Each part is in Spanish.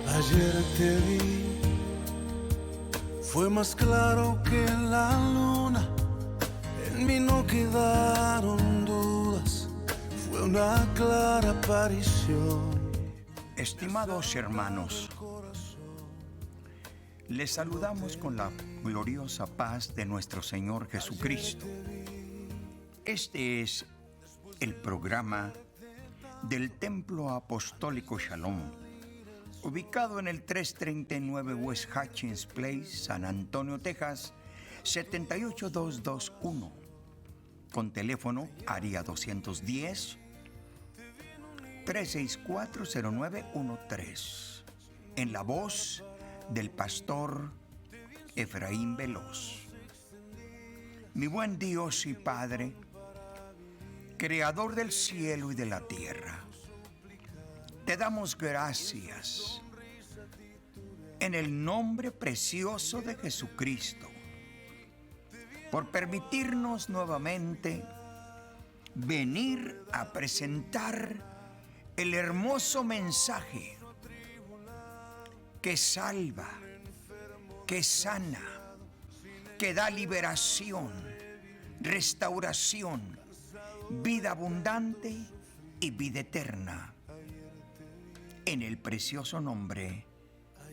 Ayer te vi, fue más claro que la luna. En mí no quedaron dudas, fue una clara aparición. Estimados hermanos, les saludamos con la gloriosa paz de nuestro Señor Jesucristo. Este es el programa del Templo Apostólico Shalom, ubicado en el 339 West Hutchins Place, San Antonio, Texas, 78221, con teléfono área 210-364-0913, en la voz del pastor Efraín Veloz. Mi buen Dios y Padre, Creador del cielo y de la tierra, te damos gracias en el nombre precioso de Jesucristo por permitirnos nuevamente venir a presentar el hermoso mensaje que salva, que sana, que da liberación, restauración, vida abundante y vida eterna, en el precioso nombre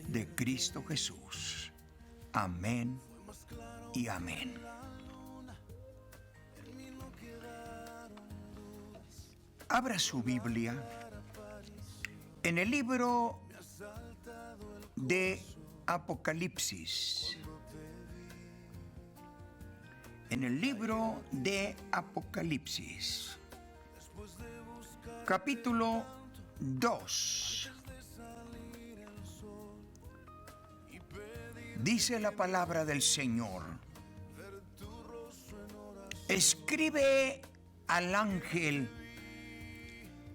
de Cristo Jesús. Amén y amén. Abra su Biblia en el libro de Apocalipsis. En el libro de Apocalipsis, capítulo 2. Dice la palabra del Señor: escribe al ángel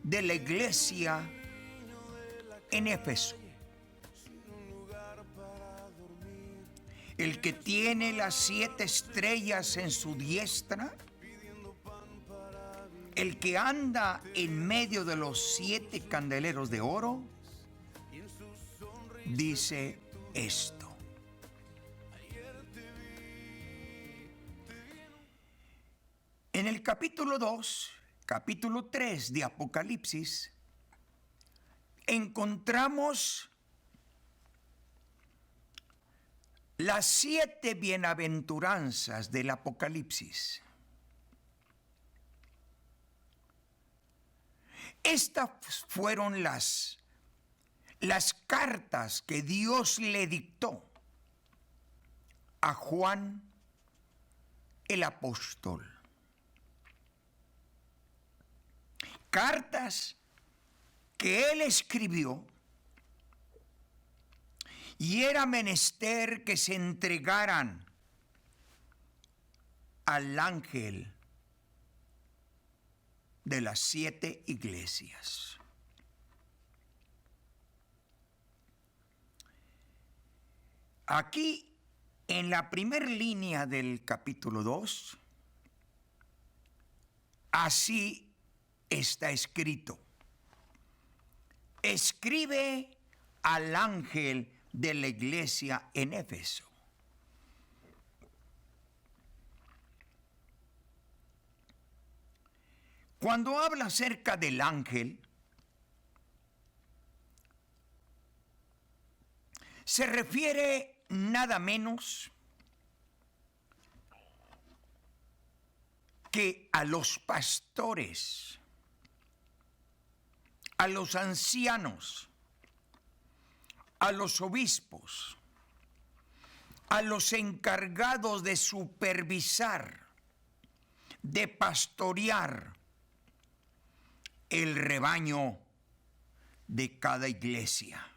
de la iglesia en Éfeso, el que tiene las 7 estrellas en su diestra, el que anda en medio de los 7 candeleros de oro, dice esto: en el capítulo 2, capítulo 3 de Apocalipsis, encontramos las 7 bienaventuranzas del Apocalipsis. Estas fueron las cartas que Dios le dictó a Juan el apóstol. Cartas que él escribió, y era menester que se entregaran al ángel de las 7 iglesias. Aquí, en la primera línea del capítulo 2, así está escrito: escribe al ángel de la iglesia en Éfeso. Cuando habla acerca del ángel, se refiere nada menos que a los pastores, a los ancianos, a los obispos, a los encargados de supervisar, de pastorear el rebaño de cada iglesia.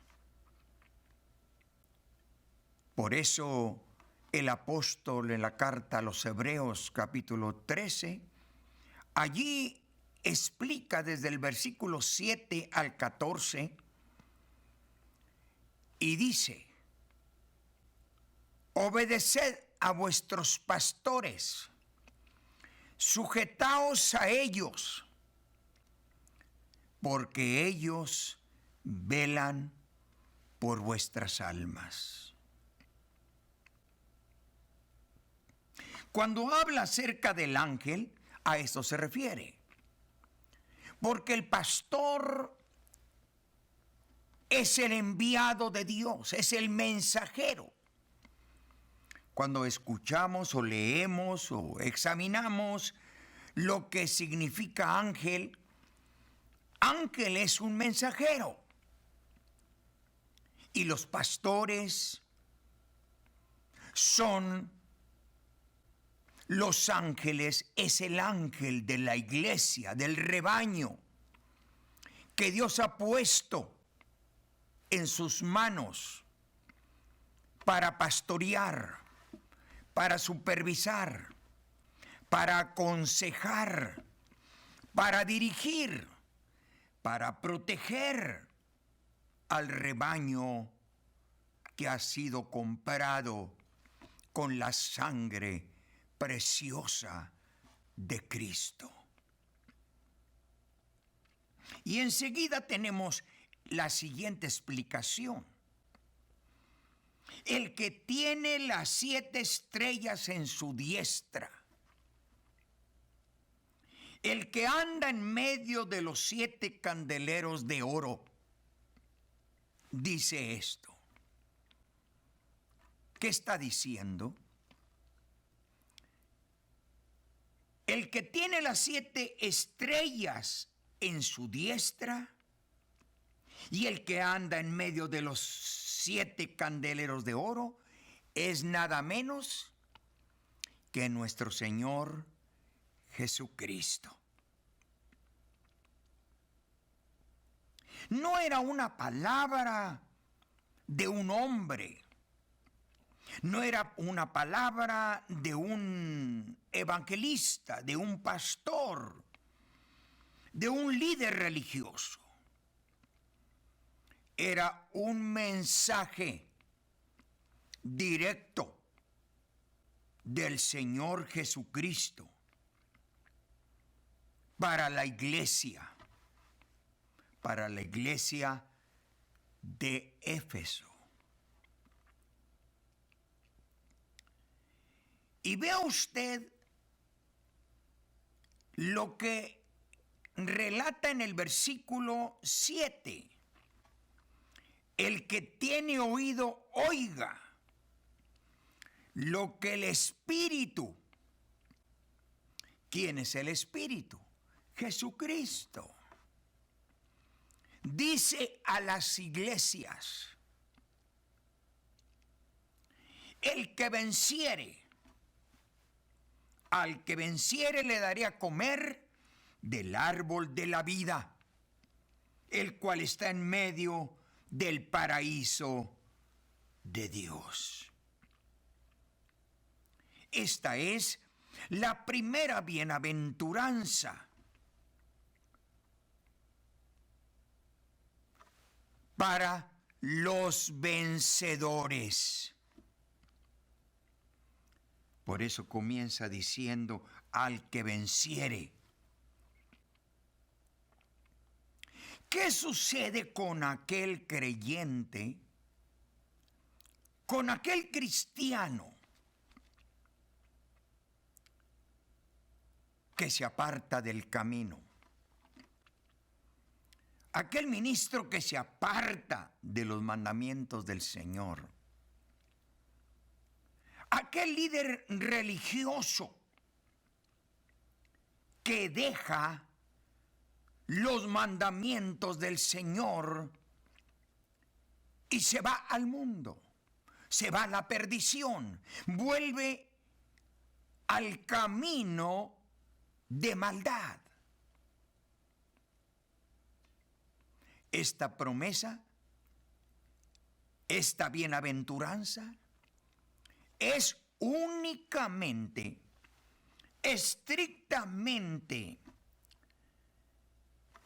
Por eso el apóstol, en la carta a los Hebreos capítulo 13, allí explica desde el versículo 7 al 14 y dice: obedeced a vuestros pastores, sujetaos a ellos, porque ellos velan por vuestras almas. Cuando habla acerca del ángel, a esto se refiere. Porque el pastor es el enviado de Dios, es el mensajero. Cuando escuchamos o leemos o examinamos lo que significa ángel, ángel es un mensajero. Y los pastores son los ángeles, es el ángel de la iglesia, del rebaño, que Dios ha puesto en sus manos para pastorear, para supervisar, para aconsejar, para dirigir, para proteger al rebaño que ha sido comprado con la sangre preciosa de Cristo. Y enseguida tenemos la siguiente explicación. El que tiene las 7 estrellas en su diestra, el que anda en medio de los 7 candeleros de oro, dice esto. ¿Qué está diciendo? El que tiene las 7 estrellas en su diestra y el que anda en medio de los 7 candeleros de oro es nada menos que nuestro Señor Jesucristo. No era una palabra de un hombre, no era una palabra de un evangelista, de un pastor, de un líder religioso. Era un mensaje directo del Señor Jesucristo para la iglesia de Éfeso. Y vea usted lo que relata en el versículo 7. El que tiene oído, oiga lo que el Espíritu. ¿Quién es el Espíritu? Jesucristo. Dice a las iglesias: el que venciere, al que venciere le daré a comer del árbol de la vida, el cual está en medio del paraíso de Dios. Esta es la primera bienaventuranza para los vencedores. Por eso comienza diciendo: al que venciere. ¿Qué sucede con aquel creyente, con aquel cristiano que se aparta del camino? Aquel ministro que se aparta de los mandamientos del Señor. Aquel líder religioso que deja los mandamientos del Señor y se va al mundo, se va a la perdición, vuelve al camino de maldad. Esta promesa, esta bienaventuranza, es únicamente, estrictamente,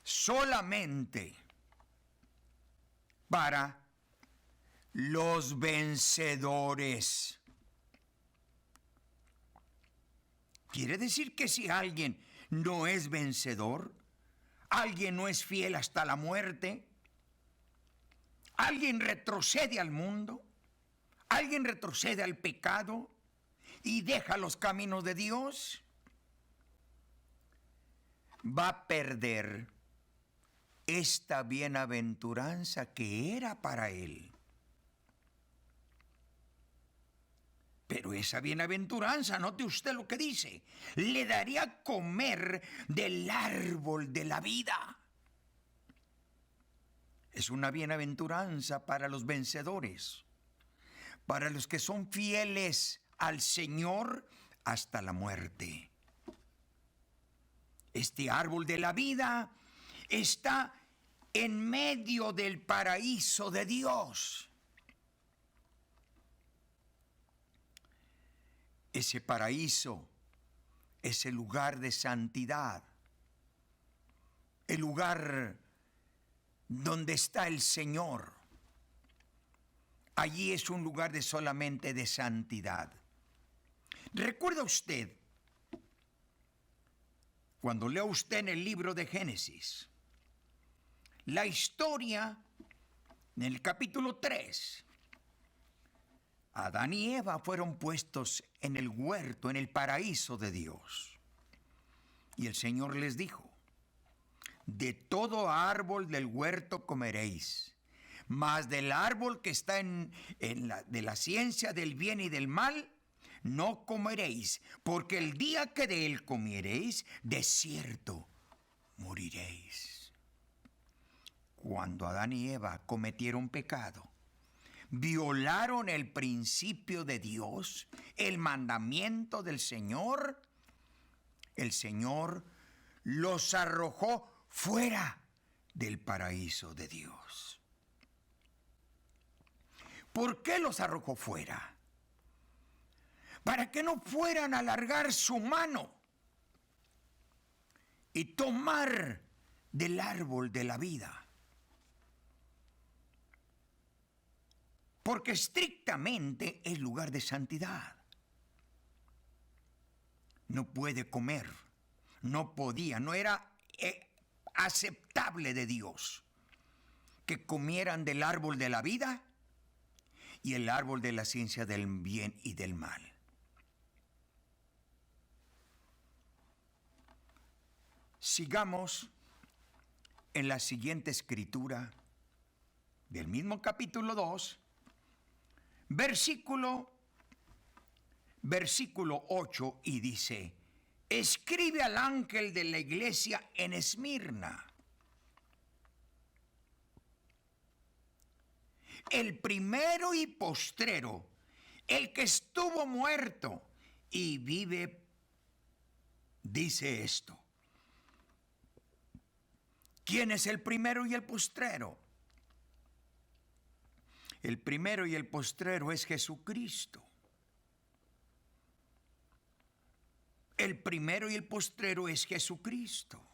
solamente para los vencedores. Quiere decir que si alguien no es vencedor, alguien no es fiel hasta la muerte, Alguien retrocede al mundo, alguien retrocede al pecado y deja los caminos de Dios, va a perder esta bienaventuranza que era para él. Pero esa bienaventuranza, note usted lo que dice, le daría a comer del árbol de la vida. Es una bienaventuranza para los vencedores, para los que son fieles al Señor hasta la muerte. Este árbol de la vida está en medio del paraíso de Dios. Ese paraíso es el lugar de santidad, el lugar donde está el Señor. Allí es un lugar de solamente de santidad. ¿Recuerda usted, cuando lea usted en el libro de Génesis, la historia en el capítulo 3? Adán y Eva fueron puestos en el huerto, en el paraíso de Dios. Y el Señor les dijo: de todo árbol del huerto comeréis, mas del árbol que está de la ciencia del bien y del mal, no comeréis, porque el día que de él comiereis, de cierto moriréis. Cuando Adán y Eva cometieron pecado, violaron el principio de Dios, el mandamiento del Señor, el Señor los arrojó fuera del paraíso de Dios. ¿Por qué los arrojó fuera? Para que no fueran a alargar su mano y tomar del árbol de la vida. Porque estrictamente es lugar de santidad. No puede comer, no podía, no era aceptable de Dios que comieran del árbol de la vida y el árbol de la ciencia del bien y del mal. Sigamos en la siguiente escritura del mismo capítulo 2, versículo 8, y dice: escribe al ángel de la iglesia en Esmirna: el primero y postrero, el que estuvo muerto y vive, dice esto. ¿Quién es el primero y el postrero? El primero y el postrero es Jesucristo. El primero y el postrero es Jesucristo.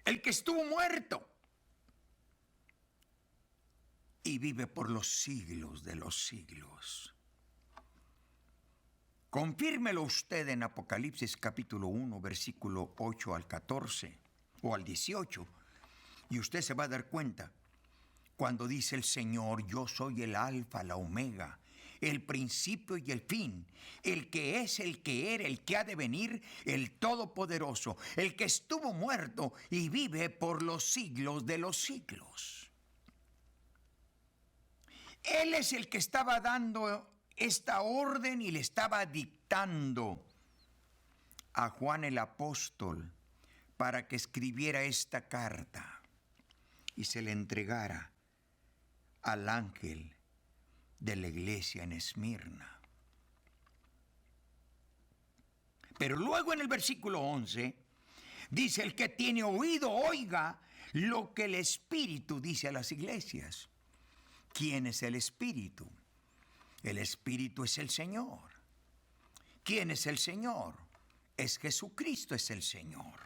El que estuvo muerto y vive por los siglos de los siglos. Confírmelo usted en Apocalipsis capítulo 1, versículo 8 al 14 o al 18, y usted se va a dar cuenta cuando dice el Señor: yo soy el alfa, la omega, el principio y el fin, el que es, el que era, el que ha de venir, el todopoderoso, el que estuvo muerto y vive por los siglos de los siglos. Él es el que estaba dando esta orden y le estaba dictando a Juan el apóstol para que escribiera esta carta y se le entregara al ángel de la iglesia en Esmirna. Pero luego en el versículo 11 dice: el que tiene oído oiga lo que el Espíritu dice a las iglesias. ¿Quién es el Espíritu? El Espíritu es el Señor. ¿Quién es el Señor? Es Jesucristo, es el Señor.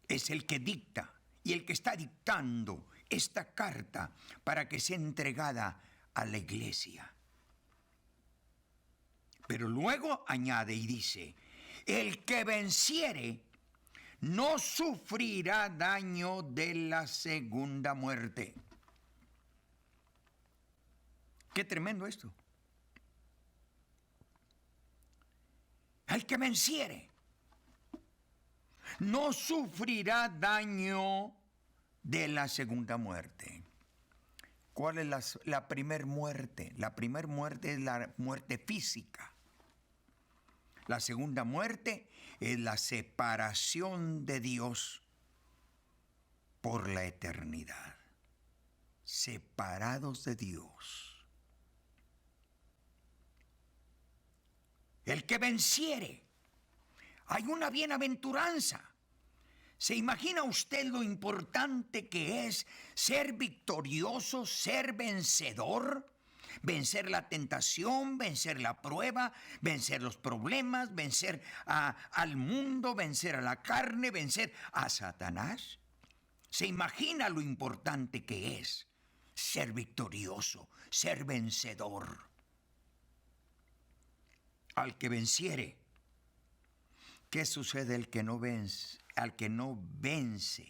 Es el que dicta y el que está dictando esta carta para que sea entregada a la iglesia. Pero luego añade y dice: el que venciere no sufrirá daño de la segunda muerte. Qué tremendo esto. Al que venciere, no sufrirá daño de la segunda muerte. ¿Cuál es la primer muerte? La primera muerte es la muerte física. La segunda muerte es la separación de Dios por la eternidad. Separados de Dios. El que venciere. Hay una bienaventuranza. ¿Se imagina usted lo importante que es ser victorioso, ser vencedor? Vencer la tentación, vencer la prueba, vencer los problemas, vencer al mundo, vencer a la carne, vencer a Satanás. ¿Se imagina lo importante que es ser victorioso, ser vencedor? Al que venciere. ¿Qué sucede al que no vence? Al que no vence,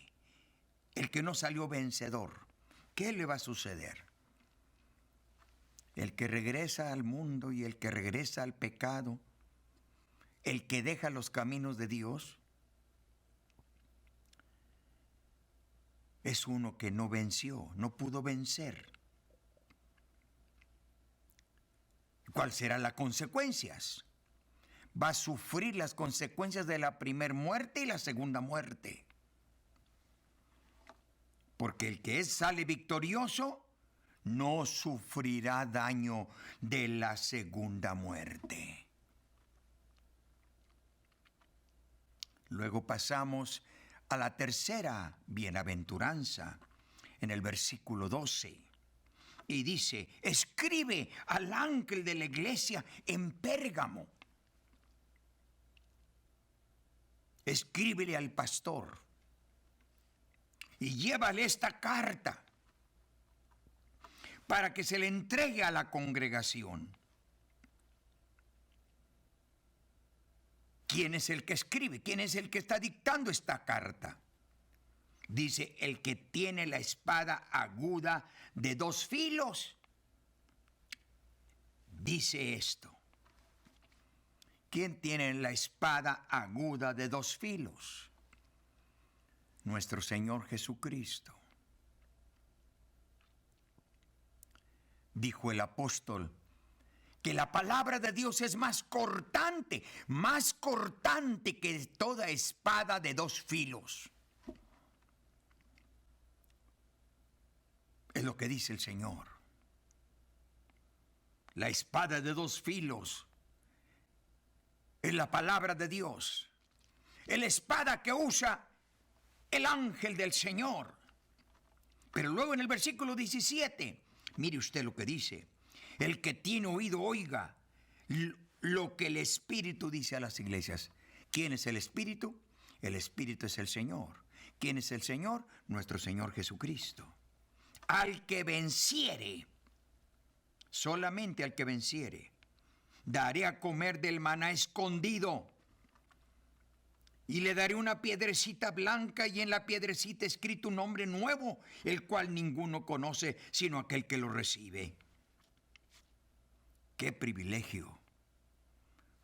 el que no salió vencedor, ¿qué le va a suceder? El que regresa al mundo y el que regresa al pecado, el que deja los caminos de Dios, es uno que no venció, no pudo vencer. ¿Cuáles serán las consecuencias? Va a sufrir las consecuencias de la primera muerte y la segunda muerte. Porque el que sale victorioso no sufrirá daño de la segunda muerte. Luego pasamos a la tercera bienaventuranza en el versículo 12. Y dice, escribe al ángel de la iglesia en Pérgamo. Escríbele al pastor y llévale esta carta para que se le entregue a la congregación. ¿Quién es el que escribe? ¿Quién es el que está dictando esta carta? Dice, el que tiene la espada aguda de 2 filos. Dice esto. ¿Quién tiene la espada aguda de 2 filos? Nuestro Señor Jesucristo. Dijo el apóstol que la palabra de Dios es más cortante que toda espada de 2 filos. Es lo que dice el Señor. La espada de 2 filos es la palabra de Dios. Es la espada que usa el ángel del Señor. Pero luego en el versículo 17, mire usted lo que dice. El que tiene oído oiga lo que el Espíritu dice a las iglesias. ¿Quién es el Espíritu? El Espíritu es el Señor. ¿Quién es el Señor? Nuestro Señor Jesucristo. Al que venciere, solamente al que venciere, daré a comer del maná escondido. Y le daré una piedrecita blanca y en la piedrecita escrito un nombre nuevo, el cual ninguno conoce sino aquel que lo recibe. ¡Qué privilegio!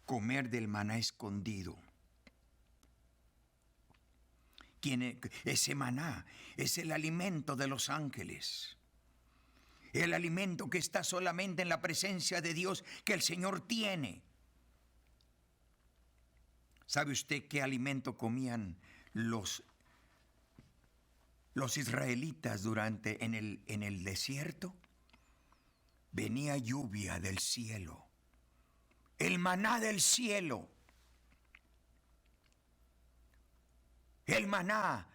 Comer del maná escondido. Ese maná es el alimento de los ángeles. El alimento que está solamente en la presencia de Dios que el Señor tiene. ¿Sabe usted qué alimento comían los israelitas en el desierto? Venía lluvia del cielo, el maná del cielo. El maná,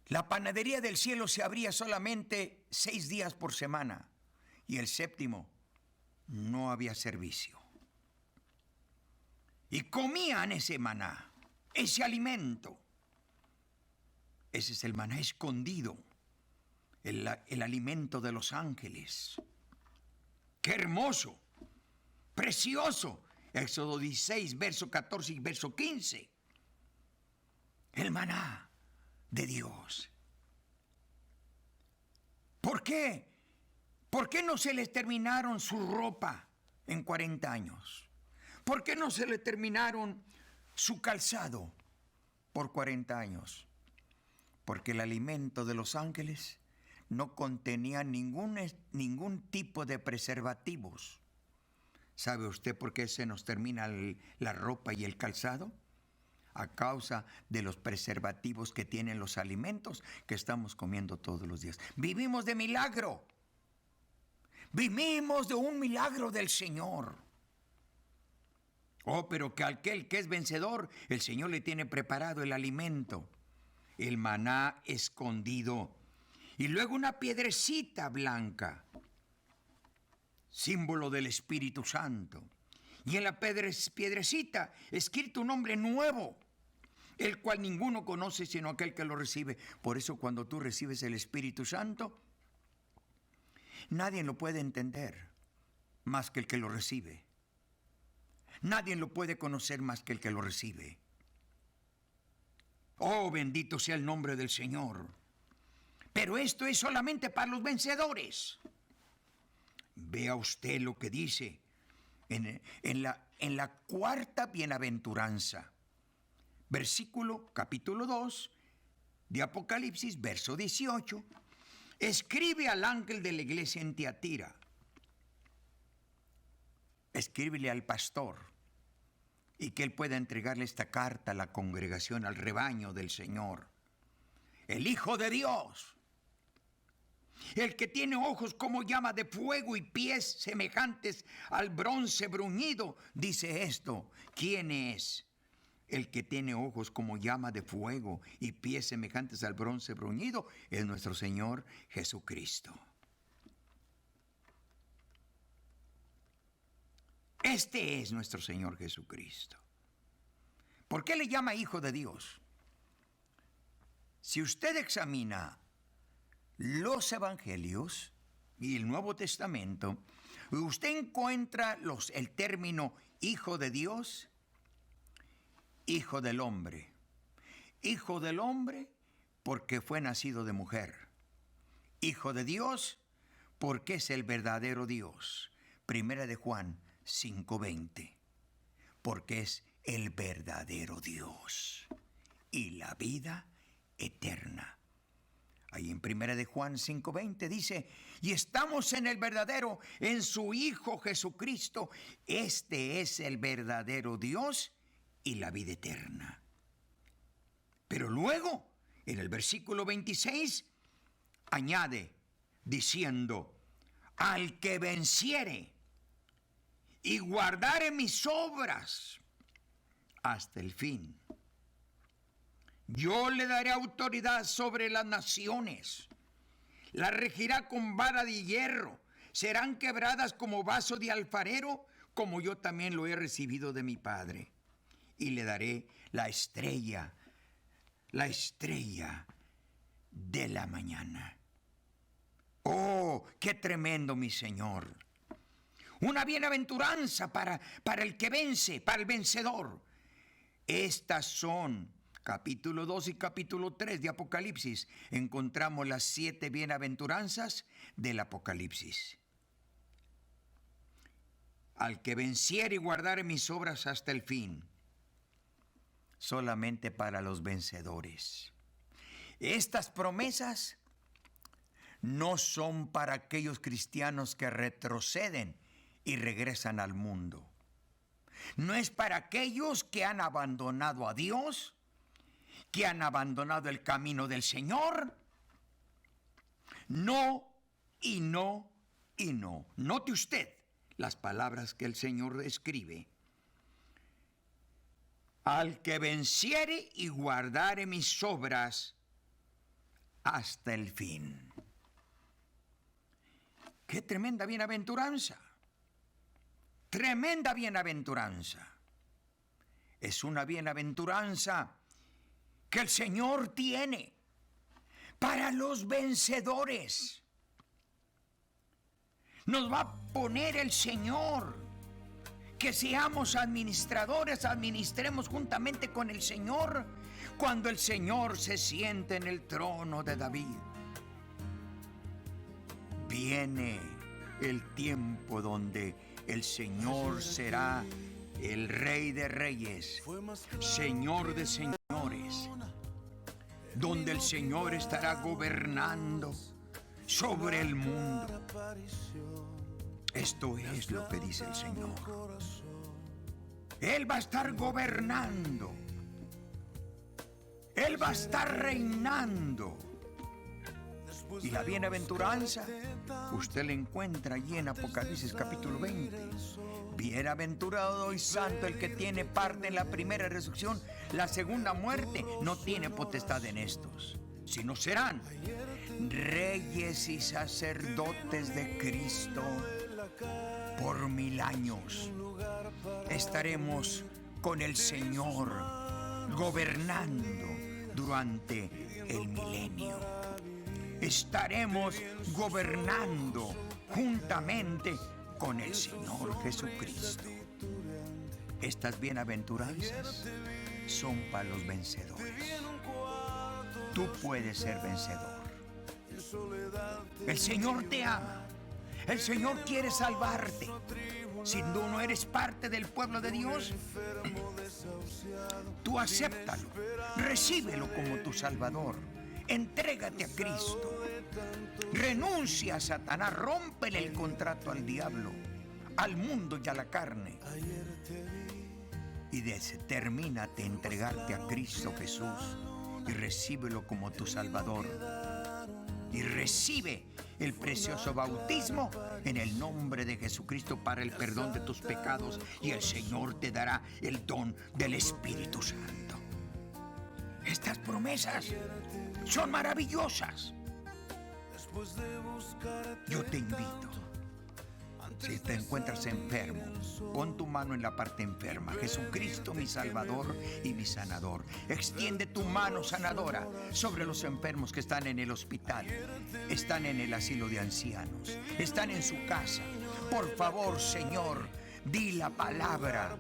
la panadería del cielo se abría solamente 6 días por semana y el 7º no había servicio. Y comían ese maná, ese alimento. Ese es el maná escondido, el alimento de los ángeles. ¡Qué hermoso! ¡Precioso! Éxodo 16, verso 14 y verso 15. el maná de Dios. ¿Por qué? ¿Por qué no se les terminaron su ropa en 40 años? ¿Por qué no se le terminaron su calzado por 40 años? Porque el alimento de los ángeles no contenía ningún tipo de preservativos. ¿Sabe usted por qué se nos termina la ropa y el calzado? A causa de los preservativos que tienen los alimentos que estamos comiendo todos los días. Vivimos de milagro. Vivimos de un milagro del Señor. Oh, pero que aquel que es vencedor, el Señor le tiene preparado el alimento, el maná escondido, y luego una piedrecita blanca, símbolo del Espíritu Santo. Y en la piedrecita escrito un nombre nuevo, el cual ninguno conoce sino aquel que lo recibe. Por eso cuando tú recibes el Espíritu Santo, nadie lo puede entender más que el que lo recibe. Nadie lo puede conocer más que el que lo recibe. Oh, bendito sea el nombre del Señor. Pero esto es solamente para los vencedores. Vea usted lo que dice en la cuarta bienaventuranza. Capítulo 2 de Apocalipsis, verso 18. Escribe al ángel de la iglesia en Tiatira. Escríbele al pastor y que él pueda entregarle esta carta a la congregación, al rebaño del Señor. El Hijo de Dios, el que tiene ojos como llama de fuego y pies semejantes al bronce bruñido, dice esto. ¿Quién es el que tiene ojos como llama de fuego y pies semejantes al bronce bruñido? Es nuestro Señor Jesucristo. Este es nuestro Señor Jesucristo. ¿Por qué le llama Hijo de Dios? Si usted examina los evangelios y el Nuevo Testamento, usted encuentra el término Hijo de Dios, Hijo del hombre. Hijo del hombre porque fue nacido de mujer. Hijo de Dios porque es el verdadero Dios. Primera de Juan 5:20. Porque es el verdadero Dios y la vida eterna. Ahí en Primera de Juan 5:20 dice, y estamos en el verdadero, en su Hijo Jesucristo. Este es el verdadero Dios y la vida eterna. Pero luego, en el versículo 26, añade diciendo, al que venciere y guardare mis obras hasta el fin, yo le daré autoridad sobre las naciones, la regirá con vara de hierro, serán quebradas como vaso de alfarero, como yo también lo he recibido de mi Padre. Y le daré la estrella de la mañana. Oh, qué tremendo, mi Señor. Una bienaventuranza para el que vence, para el vencedor. Estas son capítulo 2 y capítulo 3 de Apocalipsis. Encontramos las 7 bienaventuranzas del Apocalipsis. Al que venciere y guardare mis obras hasta el fin. Solamente para los vencedores. Estas promesas no son para aquellos cristianos que retroceden y regresan al mundo. No es para aquellos que han abandonado a Dios, que han abandonado el camino del Señor. No y no y no. Note usted las palabras que el Señor escribe. Al que venciere y guardare mis obras hasta el fin. ¡Qué tremenda bienaventuranza! Tremenda bienaventuranza. Es una bienaventuranza que el Señor tiene para los vencedores. Nos va a poner el Señor que seamos administradores, administremos juntamente con el Señor cuando el Señor se siente en el trono de David. Viene el tiempo donde el Señor será el Rey de Reyes, Señor de Señores, donde el Señor estará gobernando sobre el mundo. Esto es lo que dice el Señor. Él va a estar gobernando. Él va a estar reinando. Y la bienaventuranza, usted la encuentra allí en Apocalipsis capítulo 20. Bienaventurado y santo el que tiene parte en la primera resurrección. La segunda muerte no tiene potestad en estos, sino serán reyes y sacerdotes de Cristo por 1000 años. Estaremos con el Señor gobernando durante el milenio. Estaremos gobernando juntamente con el Señor Jesucristo. Estas bienaventuranzas son para los vencedores. Tú puedes ser vencedor. El Señor te ama. El Señor quiere salvarte. Si tú no eres parte del pueblo de Dios, tú acéptalo, recíbelo como tu Salvador. Entrégate a Cristo. Renuncia a Satanás, rómpele el contrato al diablo, al mundo y a la carne. Y determínate a entregarte a Cristo Jesús y recíbelo como tu Salvador. Y recibe el precioso bautismo en el nombre de Jesucristo para el perdón de tus pecados, y el Señor te dará el don del Espíritu Santo. Estas promesas son maravillosas. Yo te invito, si te encuentras enfermo, pon tu mano en la parte enferma. Jesucristo, mi Salvador y mi sanador. Extiende tu mano sanadora sobre los enfermos que están en el hospital, están en el asilo de ancianos, están en su casa. Por favor, Señor, di la palabra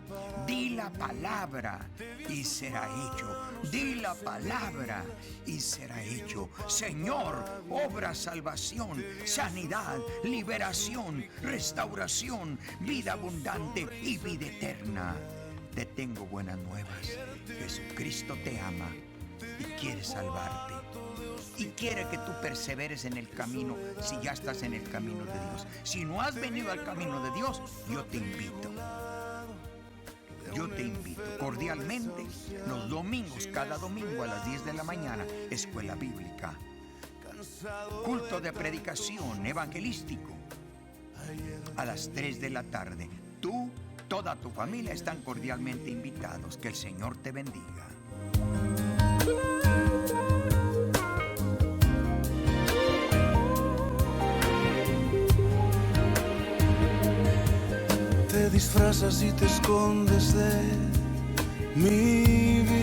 y será hecho. Di la palabra y será hecho. Señor, obra salvación, sanidad, liberación, restauración, vida abundante y vida eterna. Te tengo buenas nuevas. Jesucristo te ama y quiere salvarte. Y quiere que tú perseveres en el camino, si ya estás en el camino de Dios. Si no has venido al camino de Dios, yo te invito cordialmente los domingos, cada domingo a las 10 de la mañana, escuela bíblica, culto de predicación evangelístico a las 3 de la tarde. Tú, toda tu familia están cordialmente invitados. Que el Señor te bendiga. Te disfrazas y te escondes de mi vida.